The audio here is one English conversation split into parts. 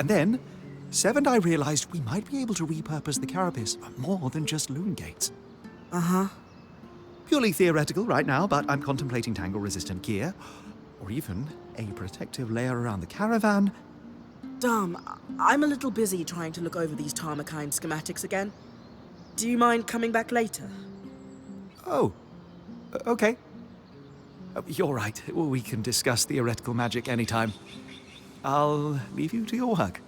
And then, Sev and I realized we might be able to repurpose the carapace for more than just loon gates. Uh-huh. Purely theoretical right now, but I'm contemplating tangle-resistant gear, or even a protective layer around the caravan. Dom, I'm a little busy trying to look over these Tarmakine schematics again. Do you mind coming back later? Oh, okay. You're right. We can discuss theoretical magic anytime. I'll leave you to your work.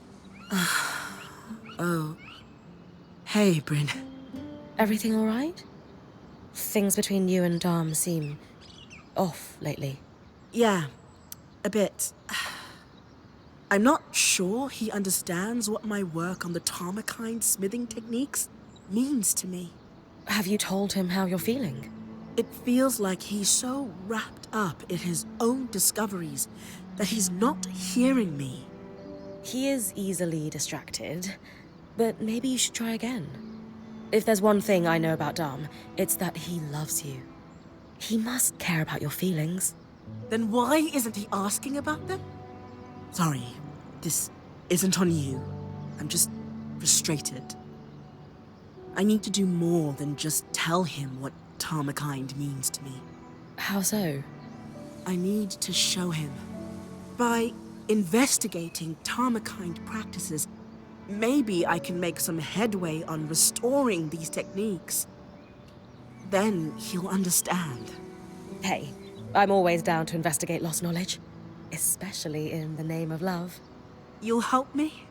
Oh. Hey, Bryn. Everything all right? Things between you and Dom seem off lately. Yeah, a bit. I'm not sure he understands what my work on the Tarmakine smithing techniques means to me. Have you told him how you're feeling? It feels like he's so wrapped up in his own discoveries that he's not hearing me. He is easily distracted, but maybe you should try again. If there's one thing I know about Dom, it's that he loves you. He must care about your feelings. Then why isn't he asking about them? Sorry, this isn't on you. I'm just frustrated. I need to do more than just tell him what Tarmakine means to me. How so? I need to show him. By investigating Tarmakine practices, maybe I can make some headway on restoring these techniques. Then he'll understand. Hey, I'm always down to investigate lost knowledge, especially in the name of love. You'll help me?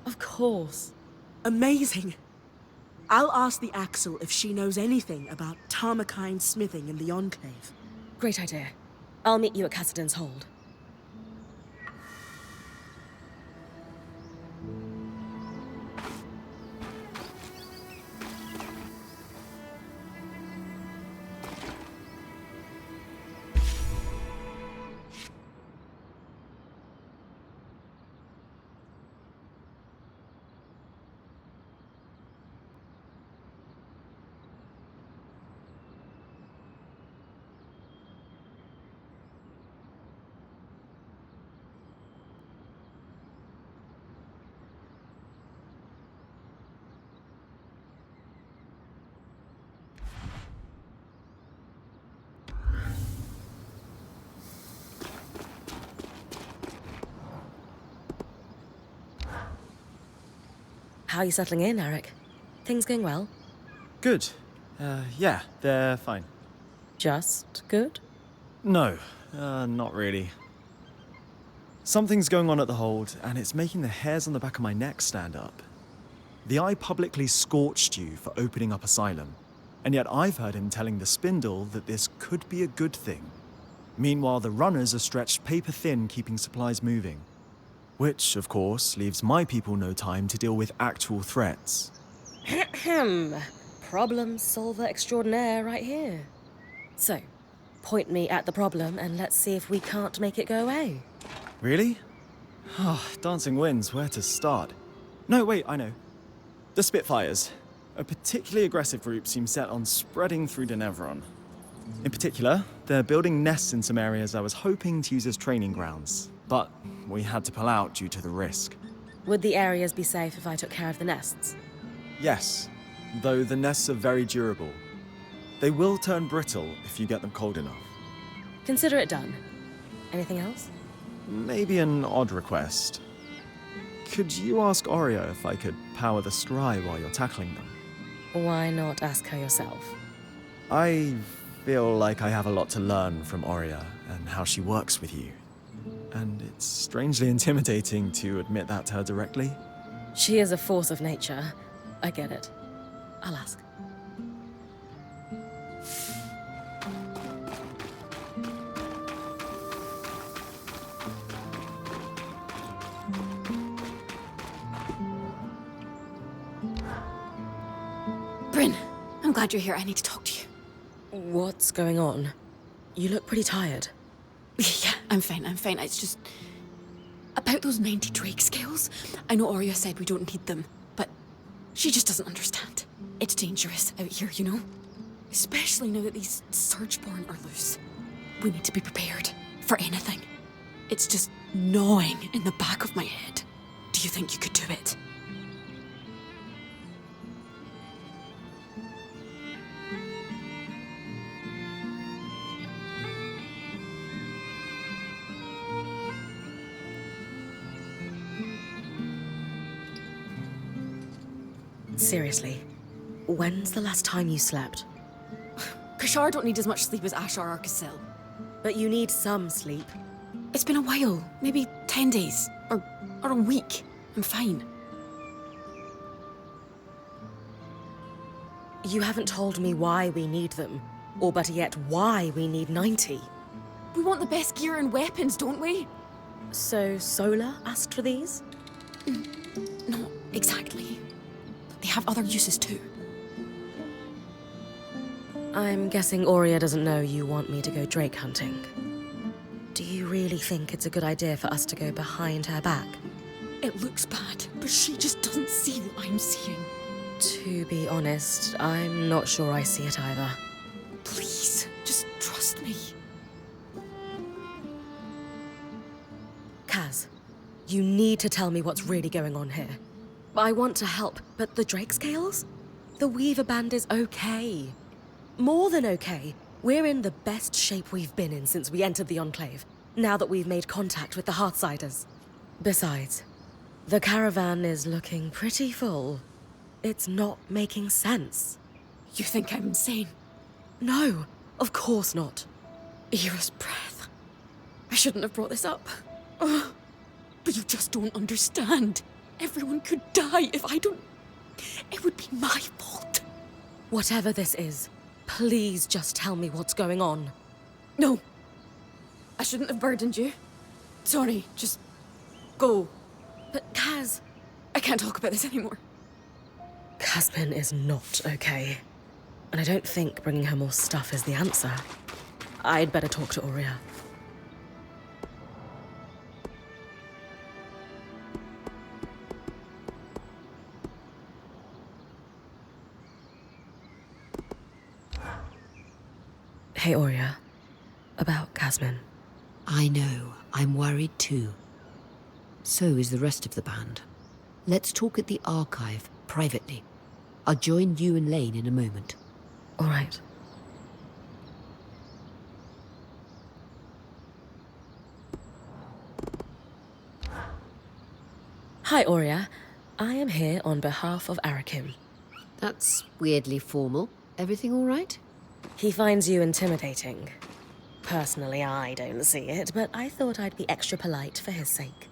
Of course. Amazing. I'll ask the Axel if she knows anything about Tarmakine smithing in the Enclave. Great idea. I'll meet you at Cassidon's Hold. How are you settling in, Eric? Things going well? Good. Yeah, they're fine. Just good? No, not really. Something's going on at the hold, and it's making the hairs on the back of my neck stand up. The Eye publicly scorched you for opening up Asylum, and yet I've heard him telling the Spindle that this could be a good thing. Meanwhile, the runners are stretched paper thin keeping supplies moving. Which, of course, leaves my people no time to deal with actual threats. Ahem. Problem solver extraordinaire right here. So, point me at the problem and let's see if we can't make it go away. Really? Oh, dancing winds, where to start? No, wait, I know. The Spitfires. A particularly aggressive group seems set on spreading through Denevron. In particular, they're building nests in some areas I was hoping to use as training grounds, but we had to pull out due to the risk. Would the areas be safe if I took care of the nests? Yes, though the nests are very durable. They will turn brittle if you get them cold enough. Consider it done. Anything else? Maybe an odd request. Could you ask Oria if I could power the scry while you're tackling them? Why not ask her yourself? I feel like I have a lot to learn from Oria and how she works with you. And it's strangely intimidating to admit that to her directly. She is a force of nature. I get it. I'll ask. Bryn, I'm glad you're here. I need to talk to you. What's going on? You look pretty tired. Yeah, I'm fine. It's just... about those 90 Drake scales. I know Arya said we don't need them, but she just doesn't understand. It's dangerous out here, you know? Especially now that these Surgeborn are loose. We need to be prepared for anything. It's just gnawing in the back of my head. Do you think you could do it? Seriously, when's the last time you slept? Kashar don't need as much sleep as Ashar or Casil. But you need some sleep. It's been a while, maybe 10 days, or a week. I'm fine. You haven't told me why we need them, or better yet, why we need 90. We want the best gear and weapons, don't we? So Sola asked for these? Not exactly. They have other uses too. I'm guessing Aurea doesn't know you want me to go drake hunting. Do you really think it's a good idea for us to go behind her back? It looks bad, but she just doesn't see what I'm seeing. To be honest, I'm not sure I see it either. Please, just trust me. Kaz, you need to tell me what's really going on here. I want to help, but the drake scales? The Weaver Band is okay. More than okay. We're in the best shape we've been in since we entered the Enclave, now that we've made contact with the Heartsiders. Besides, the caravan is looking pretty full. It's not making sense. You think I'm insane? No, of course not. Era's breath. I shouldn't have brought this up. Ugh. But you just don't understand. Everyone could die if I don't... It would be my fault. Whatever this is, please just tell me what's going on. No. I shouldn't have burdened you. Sorry, just go. But Kaz... I can't talk about this anymore. Casmyn is not okay. And I don't think bringing her more stuff is the answer. I'd better talk to Aurea. Hey, Aurea. About Casmyn. I know. I'm worried too. So is the rest of the band. Let's talk at the archive, privately. I'll join you and Lane in a moment. All right. Hi, Aurea. I am here on behalf of Arakim. That's weirdly formal. Everything all right? He finds you intimidating. Personally, I don't see it, but I thought I'd be extra polite for his sake.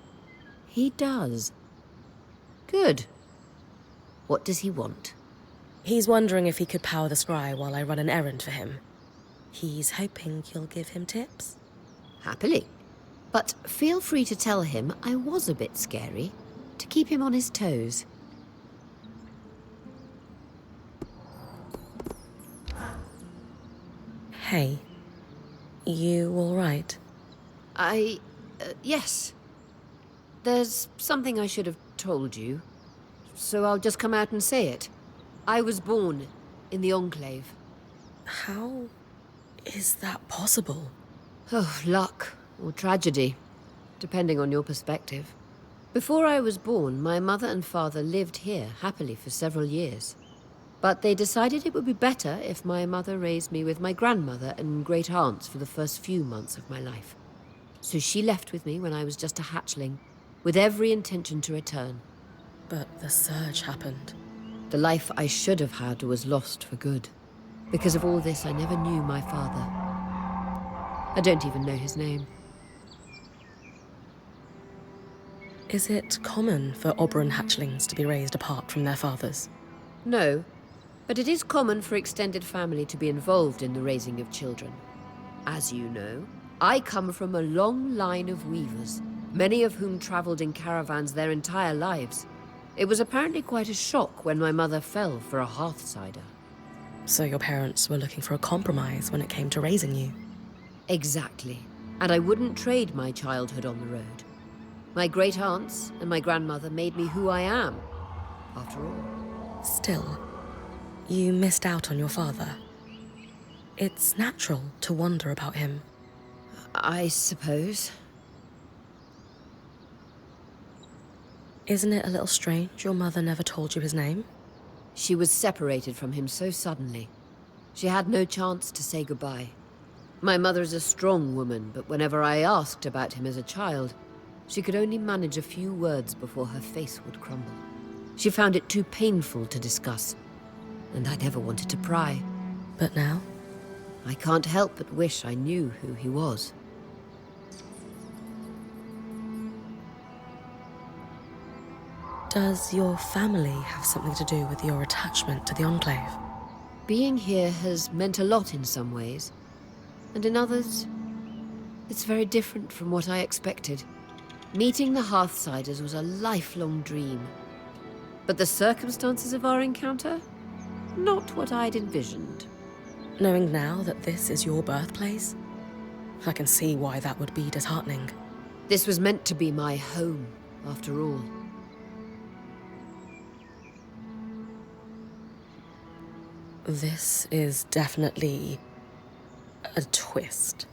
He does. Good. What does he want? He's wondering if he could power the scry while I run an errand for him. He's hoping you'll give him tips. Happily. But feel free to tell him I was a bit scary, to keep him on his toes. Hey, you all right? Yes. There's something I should have told you, so I'll just come out and say it. I was born in the Enclave. How is that possible? Oh, luck or tragedy, depending on your perspective. Before I was born, my mother and father lived here happily for several years. But they decided it would be better if my mother raised me with my grandmother and great aunts for the first few months of my life. So she left with me when I was just a hatchling, with every intention to return. But the surge happened. The life I should have had was lost for good. Because of all this, I never knew my father. I don't even know his name. Is it common for Oberon hatchlings to be raised apart from their fathers? No, but it is common for extended family to be involved in the raising of children. As you know, I come from a long line of weavers, many of whom traveled in caravans their entire lives. It was apparently quite a shock when my mother fell for a Hearthsider. So your parents were looking for a compromise when it came to raising you? Exactly. And I wouldn't trade my childhood on the road. My great aunts and my grandmother made me who I am, after all. Still, you missed out on your father. It's natural to wonder about him. I suppose. Isn't it a little strange your mother never told you his name? She was separated from him so suddenly. She had no chance to say goodbye. My mother is a strong woman, but whenever I asked about him as a child, she could only manage a few words before her face would crumble. She found it too painful to discuss, and I never wanted to pry. But now? I can't help but wish I knew who he was. Does your family have something to do with your attachment to the Enclave? Being here has meant a lot in some ways, and in others, it's very different from what I expected. Meeting the Hearthsiders was a lifelong dream. But the circumstances of our encounter? Not what I'd envisioned. Knowing now that this is your birthplace, I can see why that would be disheartening. This was meant to be my home, after all. This is definitely a twist.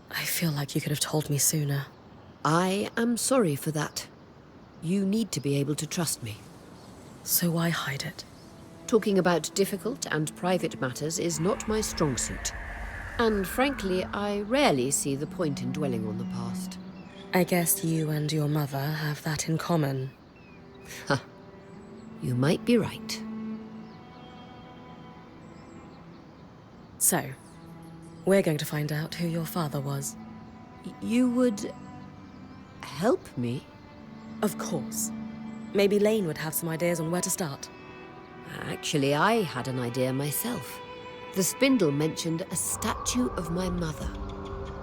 I feel like you could have told me sooner. I am sorry for that. You need to be able to trust me. So why hide it? Talking about difficult and private matters is not my strong suit. And frankly, I rarely see the point in dwelling on the past. I guess you and your mother have that in common. Huh. You might be right. So, we're going to find out who your father was. You would help me? Of course. Maybe Lane would have some ideas on where to start. Actually, I had an idea myself. The spindle mentioned a statue of my mother.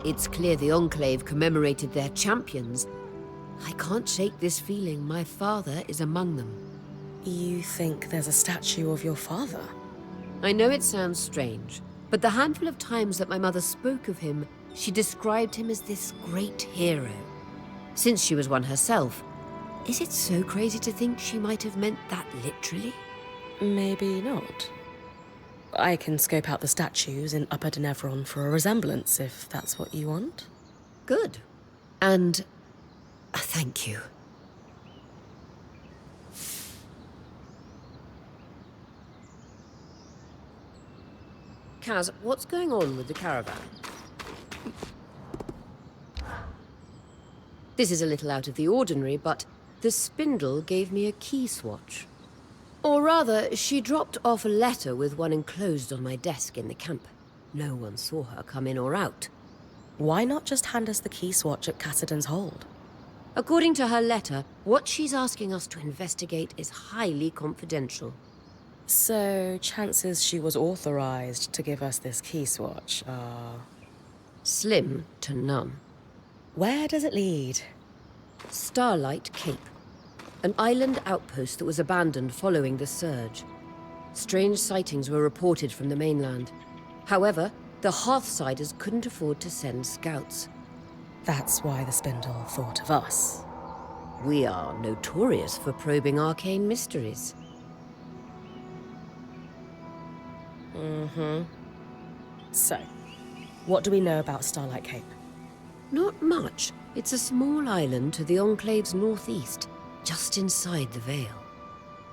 It's clear the Enclave commemorated their champions. I can't shake this feeling my father is among them. You think there's a statue of your father? I know it sounds strange, but the handful of times that my mother spoke of him, she described him as this great hero. Since she was one herself, is it so crazy to think she might have meant that literally? Maybe not. I can scope out the statues in Upper Denevron for a resemblance, if that's what you want. Good. And thank you. Kaz, what's going on with the caravan? This is a little out of the ordinary, but the spindle gave me a key swatch. Or rather, she dropped off a letter with one enclosed on my desk in the camp. No one saw her come in or out. Why not just hand us the key swatch at Cassidy's hold? According to her letter, what she's asking us to investigate is highly confidential. So, chances she was authorized to give us this key swatch are... Slim to none. Where does it lead? Starlight Cape. An island outpost that was abandoned following the surge. Strange sightings were reported from the mainland. However, the Hearthsiders couldn't afford to send scouts. That's why the spindle thought of us. We are notorious for probing arcane mysteries. So, what do we know about Starlight Cape? Not much. It's a small island to the Enclave's northeast, just inside the Vale.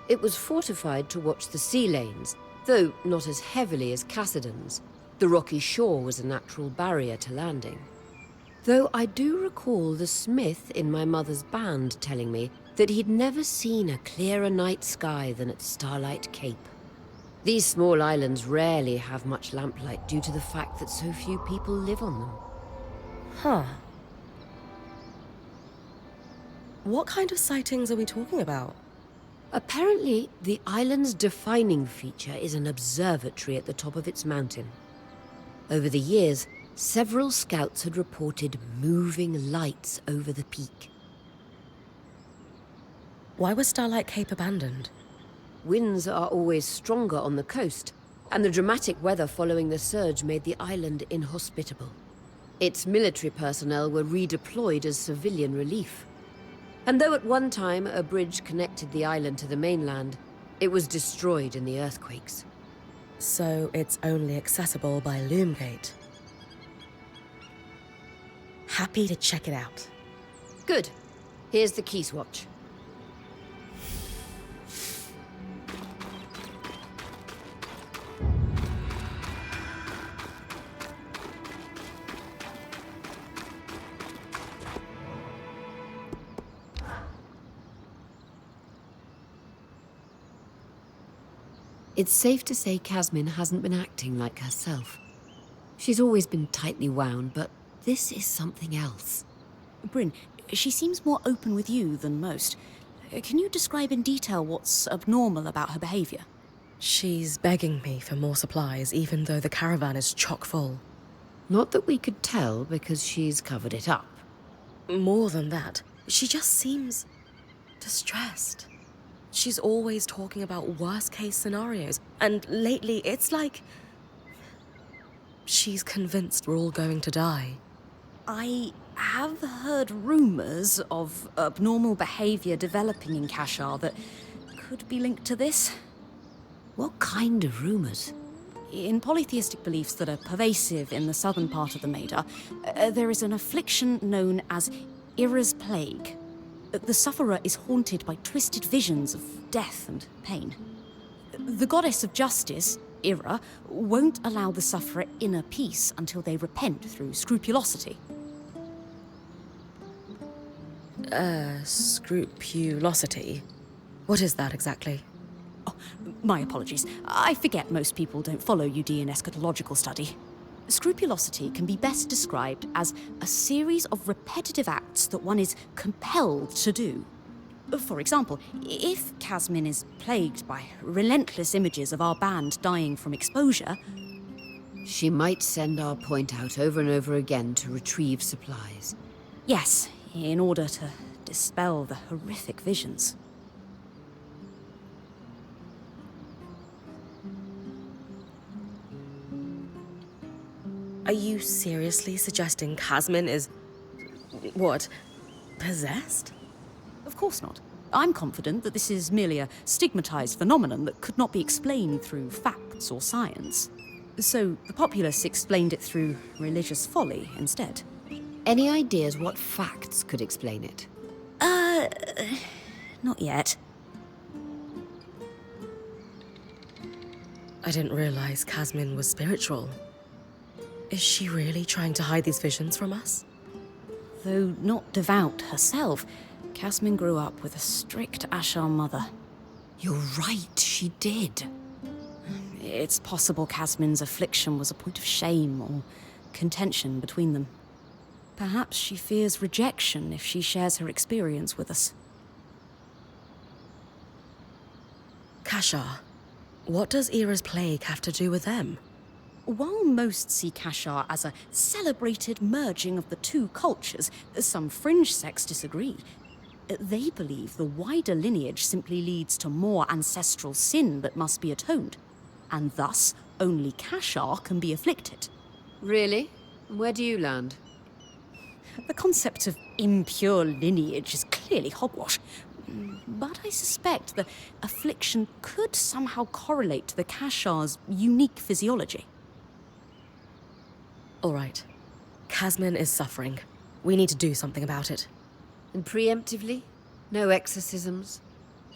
It was fortified to watch the sea lanes, though not as heavily as Cassidon's. The rocky shore was a natural barrier to landing. Though I do recall the smith in my mother's band telling me that he'd never seen a clearer night sky than at Starlight Cape. These small islands rarely have much lamplight due to the fact that so few people live on them. Huh. What kind of sightings are we talking about? Apparently, the island's defining feature is an observatory at the top of its mountain. Over the years, several scouts had reported moving lights over the peak. Why was Starlight Cape abandoned? Winds are always stronger on the coast, and the dramatic weather following the surge made the island inhospitable. Its military personnel were redeployed as civilian relief. And though at one time a bridge connected the island to the mainland, it was destroyed in the earthquakes. So it's only accessible by Loomgate. Happy to check it out. Good. Here's the key swatch. It's safe to say Casmyn hasn't been acting like herself. She's always been tightly wound, but this is something else. Bryn, she seems more open with you than most. Can you describe in detail what's abnormal about her behavior? She's begging me for more supplies, even though the caravan is chock full. Not that we could tell because she's covered it up. More than that, she just seems distressed. She's always talking about worst-case scenarios, and lately it's like she's convinced we're all going to die. I have heard rumors of abnormal behavior developing in Kashar that could be linked to this. What kind of rumors? In polytheistic beliefs that are pervasive in the southern part of the Maida, there is an affliction known as Ira's Plague. The sufferer is haunted by twisted visions of death and pain. The goddess of justice, Ira, won't allow the sufferer inner peace until they repent through scrupulosity. Scrupulosity? What is that exactly? Oh, my apologies. I forget most people don't follow UD in eschatological study. Scrupulosity can be best described as a series of repetitive acts that one is compelled to do. For example, if Casmyn is plagued by relentless images of our band dying from exposure, She might send our point out over and over again to retrieve supplies. yes, in order to dispel the horrific visions. Are you seriously suggesting Casmyn is... what? Possessed? Of course not. I'm confident that this is merely a stigmatized phenomenon that could not be explained through facts or science. So the populace explained it through religious folly instead. Any ideas what facts could explain it? Not yet. I didn't realize Casmyn was spiritual. Is she really trying to hide these visions from us? Though not devout herself, Casmyn grew up with a strict Ashar mother. You're right, she did. It's possible Casmyn's affliction was a point of shame or contention between them. Perhaps she fears rejection if she shares her experience with us. Kashar. What does Ira's plague have to do with them? While most see Kashar as a celebrated merging of the two cultures, some fringe sects disagree. They believe the wider lineage simply leads to more ancestral sin that must be atoned, and thus only Kashar can be afflicted. Really? Where do you land? The concept of impure lineage is clearly hogwash, but I suspect the affliction could somehow correlate to the Kashar's unique physiology. All right. Casmyn is suffering. We need to do something about it. And preemptively? No exorcisms?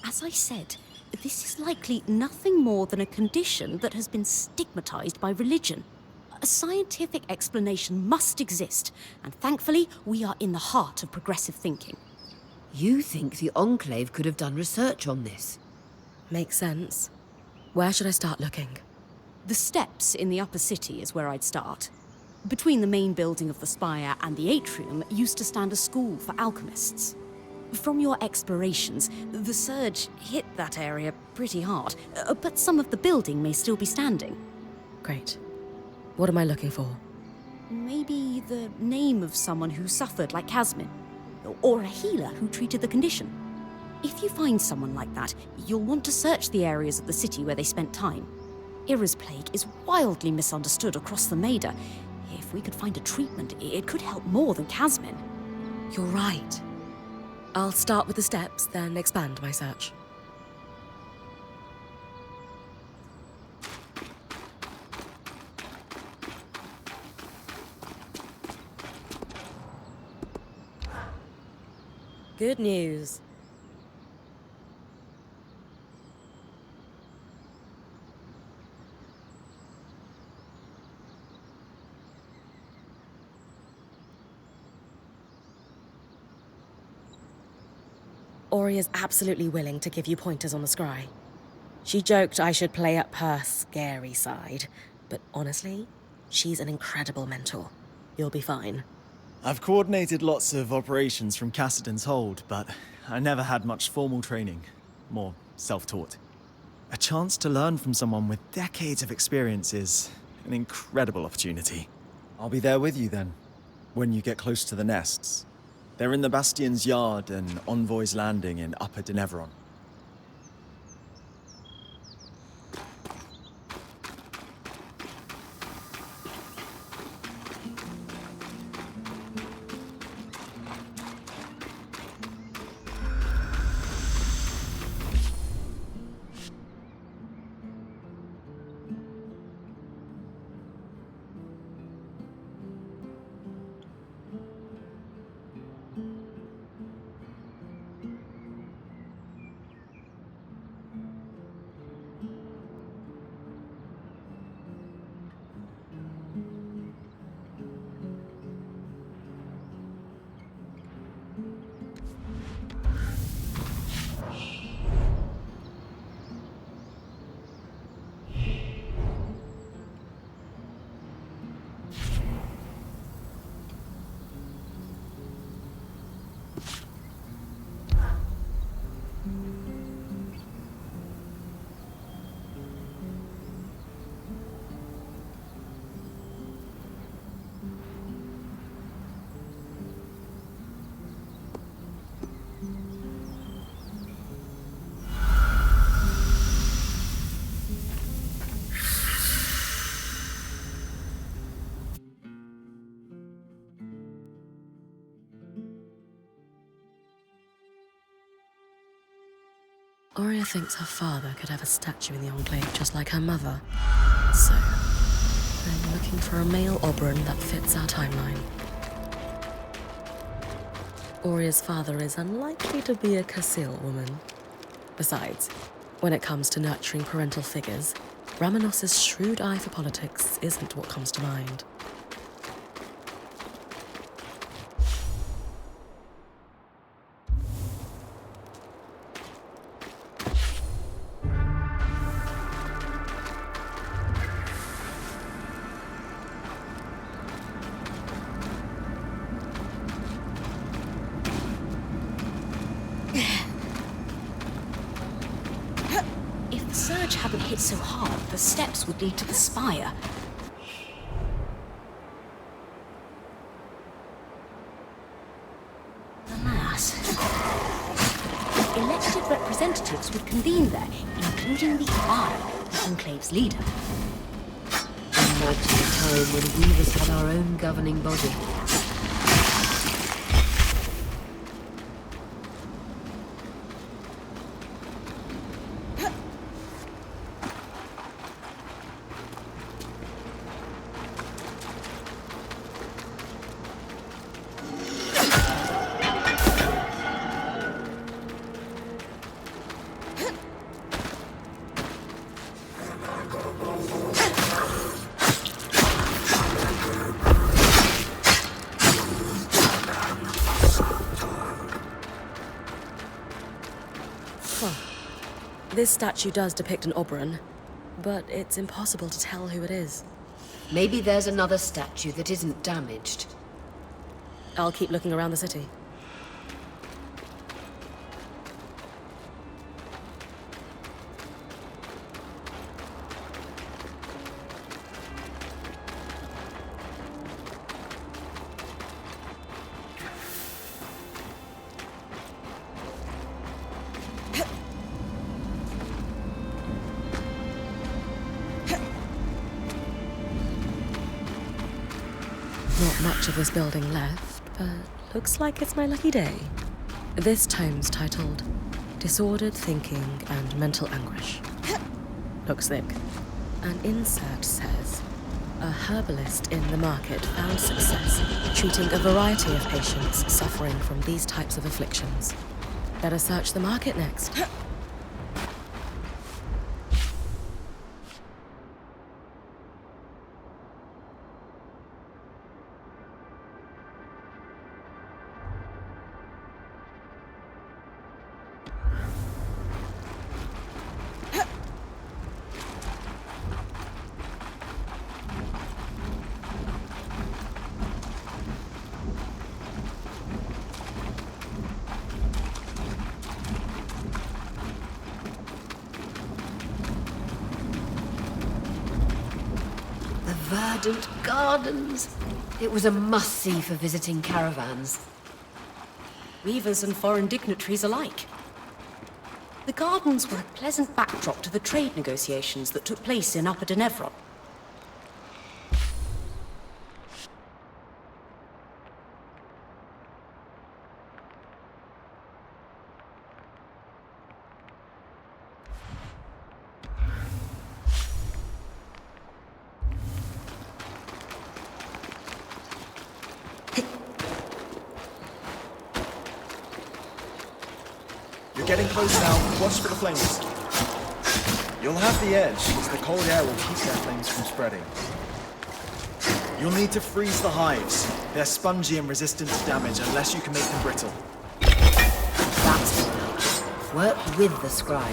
As I said, this is likely nothing more than a condition that has been stigmatized by religion. A scientific explanation must exist, and thankfully, we are in the heart of progressive thinking. You think the Enclave could have done research on this? Makes sense. Where should I start looking? The steps in the upper city is where I'd start. Between the main building of the spire and the atrium used to stand a school for alchemists. From your explorations, the surge hit that area pretty hard, but some of the building may still be standing. Great. What am I looking for? Maybe the name of someone who suffered like Casmyn, or a healer who treated the condition. If you find someone like that, you'll want to search the areas of the city where they spent time. Ira's plague is wildly misunderstood across the Maida. If we could find a treatment, it could help more than Casmyn. You're right. I'll start with the steps, then expand my search. Good news. Ori is absolutely willing to give you pointers on the scry. She joked I should play up her scary side, but honestly, she's an incredible mentor. You'll be fine. I've coordinated lots of operations from Cassidon's hold, but I never had much formal training. More self-taught. A chance to learn from someone with decades of experience is an incredible opportunity. I'll be there with you then, when you get close to the nests. They're in the Bastion's yard and Envoy's Landing in Upper Denevron. Aurea thinks her father could have a statue in the Enclave just like her mother. So, I'm looking for a male Oberon that fits our timeline. Aurea's father is unlikely to be a Casil woman. Besides, when it comes to nurturing parental figures, Ramanos's shrewd eye for politics isn't what comes to mind. If the surge hadn't hit so hard, the steps would lead to the spire. Alas. Elected representatives would convene there, including the Eye, the Enclave's leader. Imagine a time when Weavers had our own governing body. This statue does depict an Oberon, but it's impossible to tell who it is. Maybe there's another statue that isn't damaged. I'll keep looking around the city. Not much of this building left, but looks like it's my lucky day. This tome's titled Disordered Thinking and Mental Anguish. Looks thick. An insert says, a herbalist in the market found success treating a variety of patients suffering from these types of afflictions. Better search the market next. verdant gardens. It was a must-see for visiting caravans. Weavers and foreign dignitaries alike. The gardens were a pleasant backdrop to the trade negotiations that took place in Upper Denevron. You're getting close now. Watch for the flames. You'll have the edge, as the cold air will keep their flames from spreading. You'll need to freeze the hives. They're spongy and resistant to damage unless you can make them brittle. That's right. Work with the scry.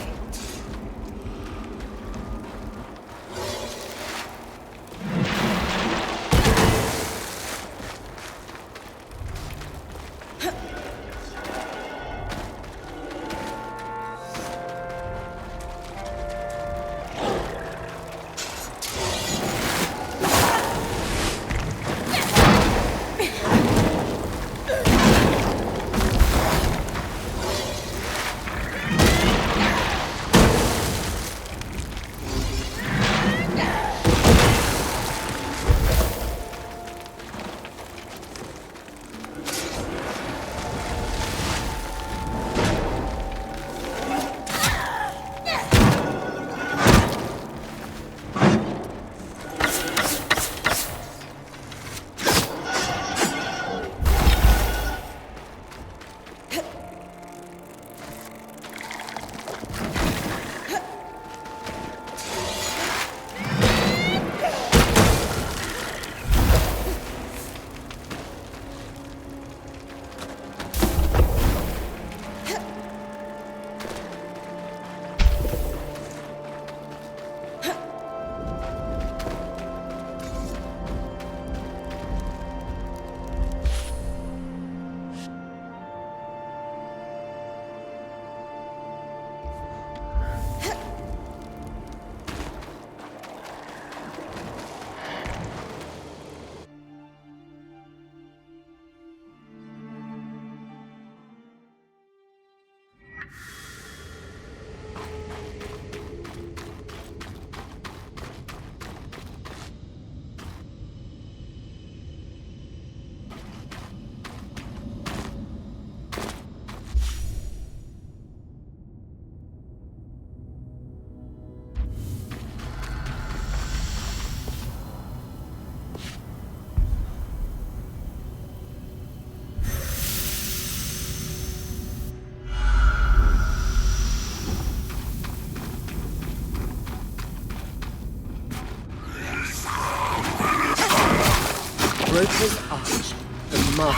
Roper's Arch, the mark.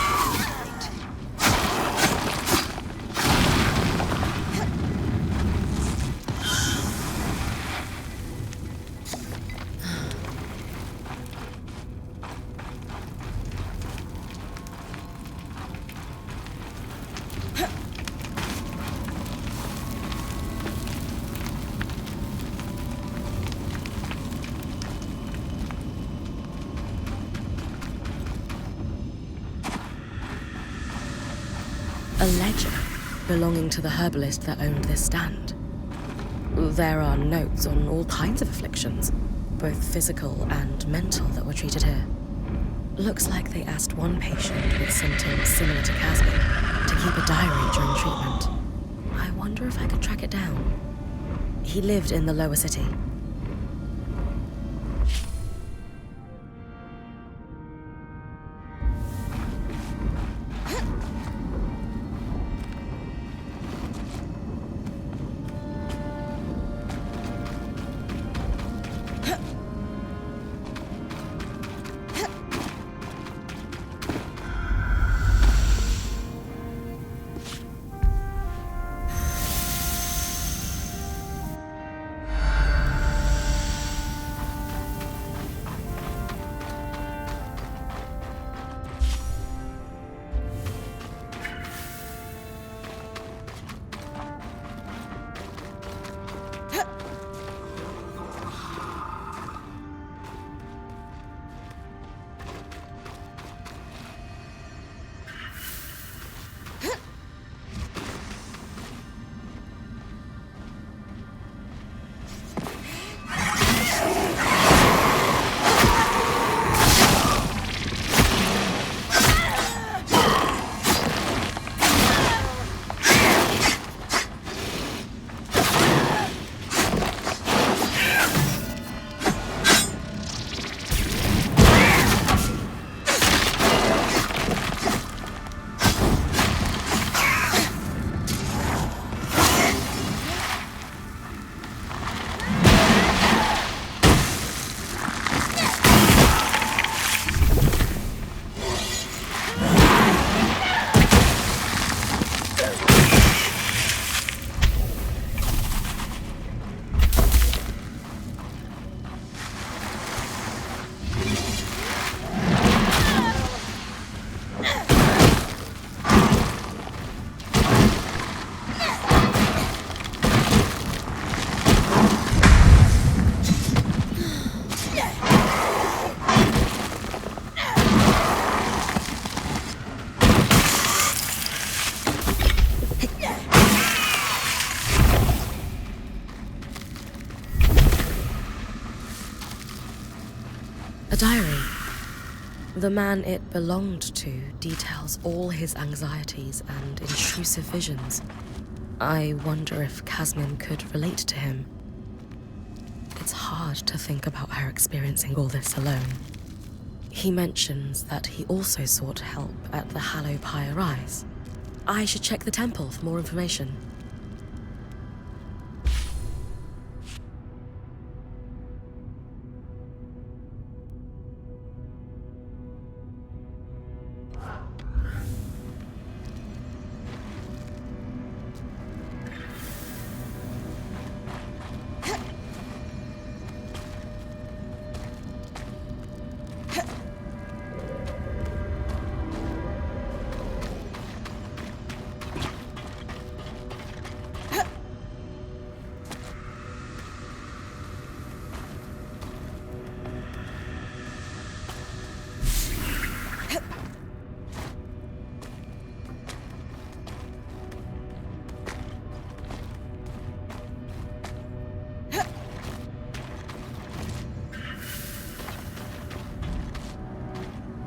A ledger belonging to the herbalist that owned this stand. There are notes on all kinds of afflictions, both physical and mental, that were treated here. Looks like they asked one patient with symptoms similar to Casmyn to keep a diary during treatment. I wonder if I could track it down. He lived in the lower city. A diary. The man it belonged to details all his anxieties and intrusive visions. I wonder if Casmyn could relate to him. It's hard to think about her experiencing all this alone. He mentions that he also sought help at the Hallow Pyre Rise. I should check the temple for more information.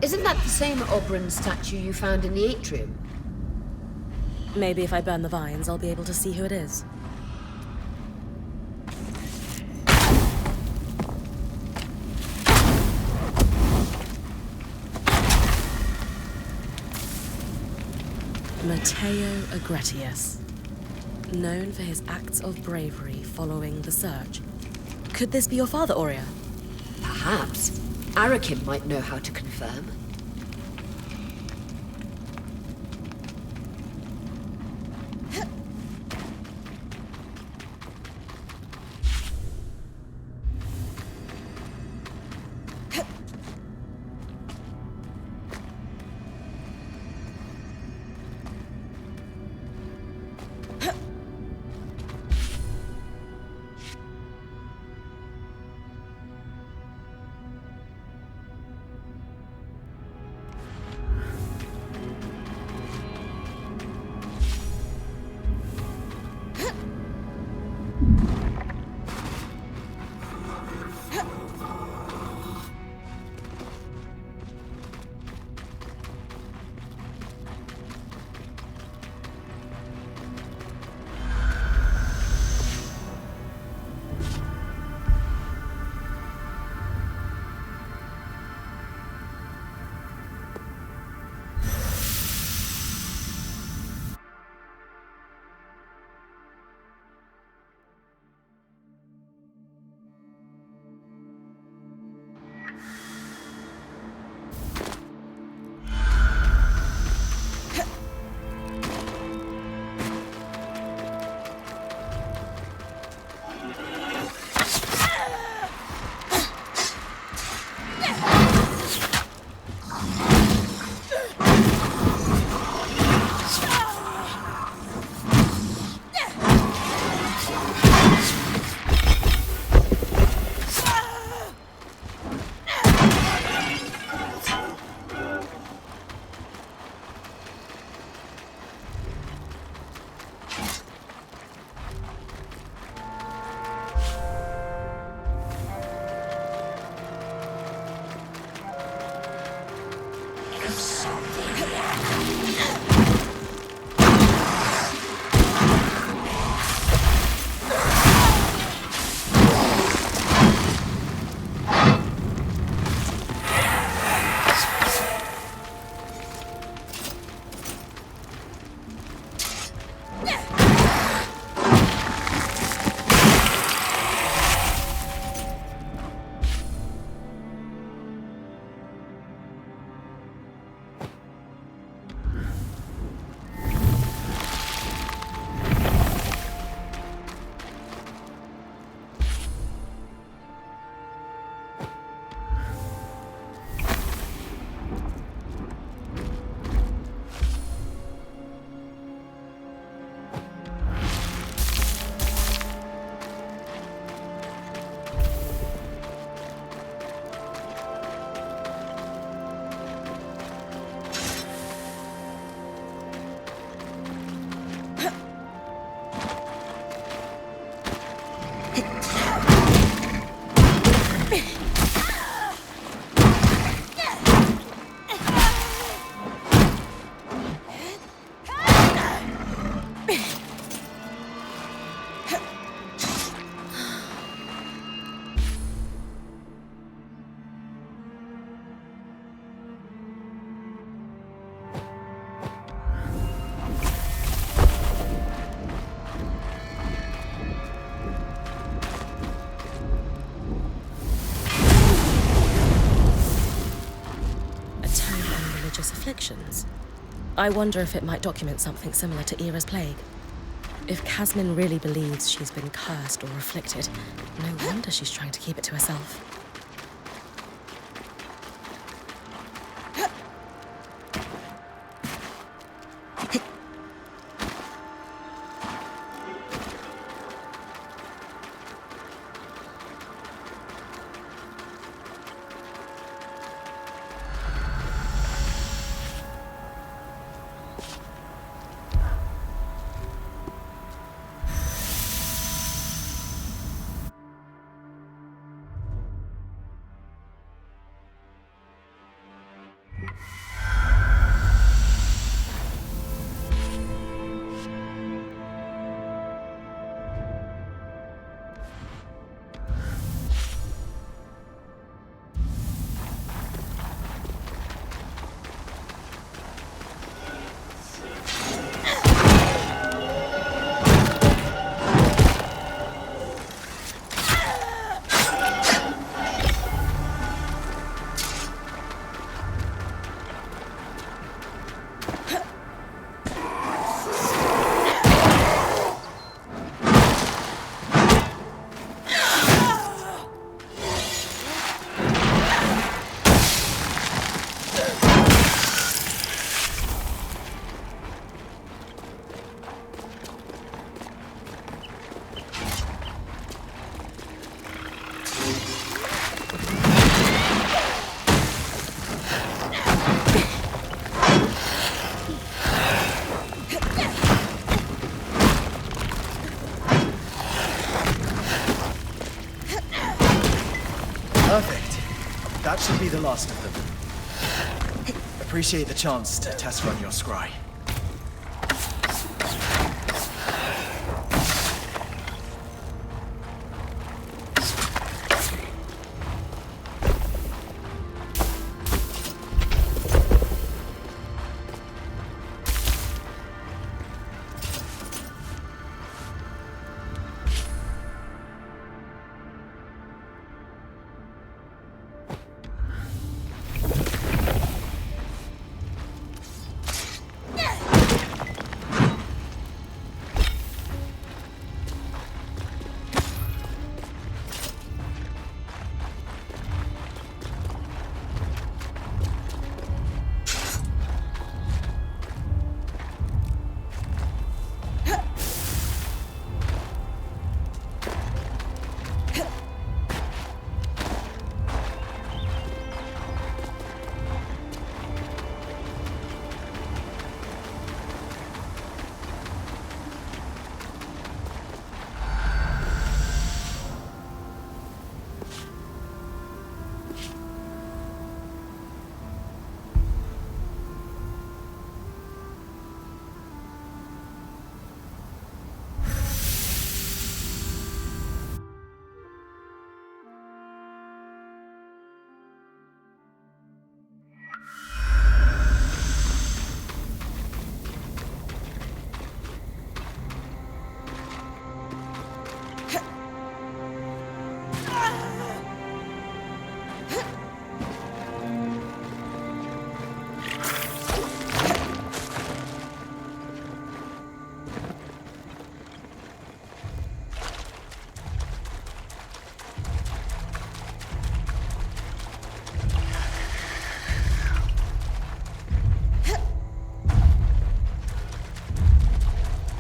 Isn't that the same Oberon statue you found in the atrium? Maybe if I burn the vines, I'll be able to see who it is. Matteo Agretius. Known for his acts of bravery following the Surge. Could this be your father, Aurea? Perhaps. Arakim might know how to confirm. afflictions. I wonder if it might document something similar to Era's plague. If Casmyn really believes she's been cursed or afflicted, no wonder she's trying to keep it to herself. Perfect. That should be the last of them. Appreciate the chance to test run your scry.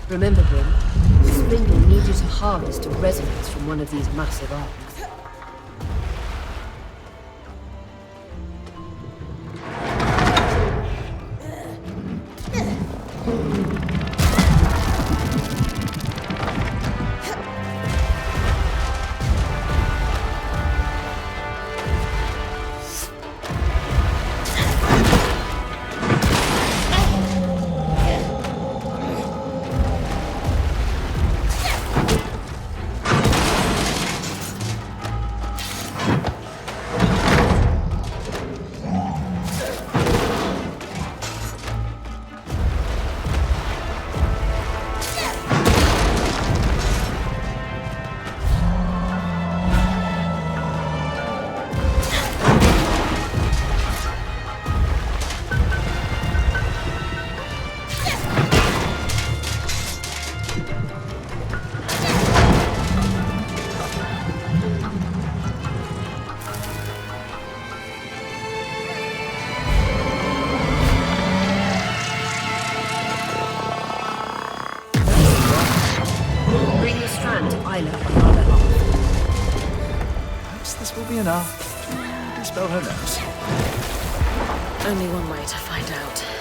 Remember, Bryn, the spring will need you to harvest a resonance from one of these massive arcs. dispel her nerves? Only one way to find out.